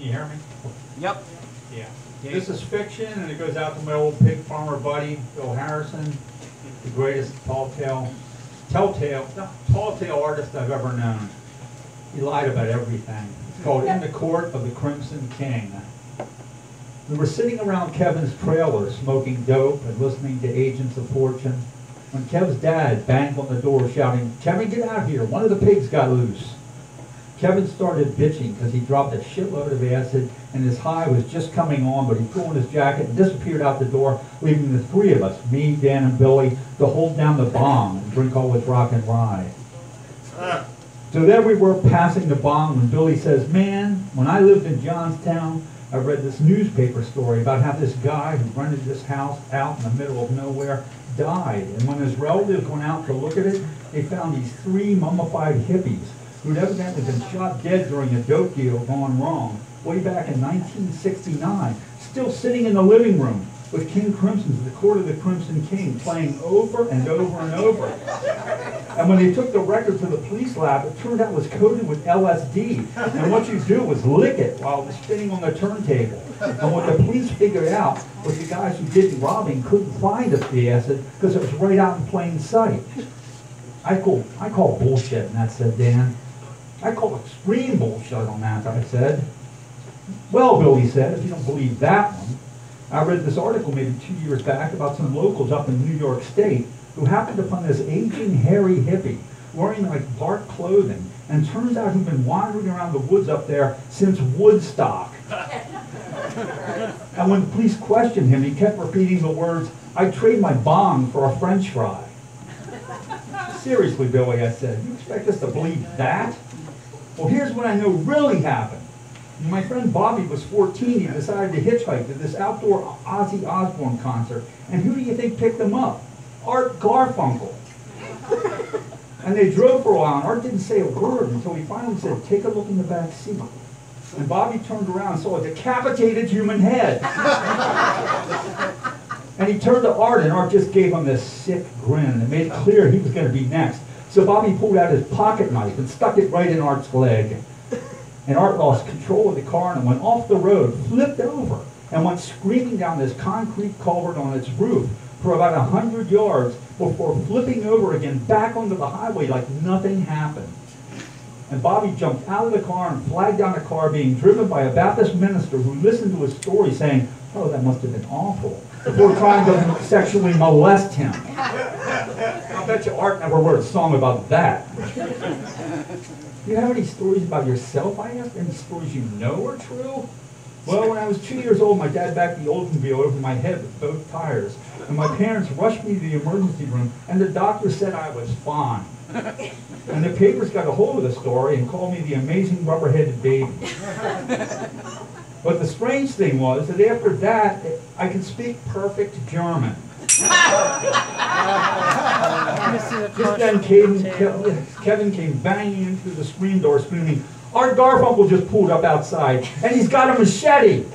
you hear me? Yep. Yeah. This is fiction, and it goes out to my old pig farmer buddy, Bill Harrison, the greatest tall tale artist I've ever known. He lied about everything. It's called In the Court of the Crimson King. We were sitting around Kevin's trailer smoking dope and listening to Agents of Fortune when Kev's dad banged on the door shouting, "Kevin, get out here, one of the pigs got loose." Kevin started bitching because he dropped a shitload of acid and his high was just coming on, but he threw on his jacket and disappeared out the door, leaving the three of us, me, Dan, and Billy, to hold down the bong and drink all his rock and rye. So there we were passing the bong when Billy says, "Man, when I lived in Johnstown, I read this newspaper story about how this guy who rented this house out in the middle of nowhere died. And when his relatives went out to look at it, they found these three mummified hippies who'd evidently been shot dead during a dope deal gone wrong way back in 1969, still sitting in the living room with King Crimson's The Court of the Crimson King playing over and over and over. And when they took the record to the police lab, it turned out it was coated with LSD. And what you do was lick it while it was spinning on the turntable. And what the police figured out was the guys who did the robbing couldn't find the acid because it was right out in plain sight. I call bullshit on that, said Dan. I call extreme bullshit on that, I said. Well, Billy said, if you don't believe that one, I read this article maybe 2 years back about some locals up in New York State who happened upon this aging, hairy hippie wearing like bark clothing, and turns out he'd been wandering around the woods up there since Woodstock. And when the police questioned him, he kept repeating the words, "I'd trade my bong for a French fry." Seriously, Billy, I said, you expect us to believe that? Well, here's what I know really happened. When my friend Bobby was 14, he decided to hitchhike to this outdoor Ozzy Osbourne concert. And who do you think picked him up? Art Garfunkel. And they drove for a while, and Art didn't say a word until he finally said, "Take a look in the back seat." And Bobby turned around and saw a decapitated human head. And he turned to Art, and Art just gave him this sick grin, and it made it clear he was going to be next. So Bobby pulled out his pocket knife and stuck it right in Art's leg. And Art lost control of the car and went off the road, flipped over, and went screaming down this concrete culvert on its roof for about 100 yards before flipping over again back onto the highway like nothing happened. And Bobby jumped out of the car and flagged down a car being driven by a Baptist minister who listened to his story saying, "Oh, that must have been awful," before trying to sexually molest him. I bet you Art never wrote a song about that. Do you have any stories about yourself, I asked? Any stories you know are true? Well, when I was 2 years old, my dad backed the Oldsmobile over my head with both tires. And my parents rushed me to the emergency room, and the doctor said I was fine. And the papers got a hold of the story and called me the amazing rubber-headed baby. But the strange thing was that after that, I could speak perfect German. Just then Kevin came banging in through the screen door screaming, "Art Garfunkel just pulled up outside, and he's got a machete!"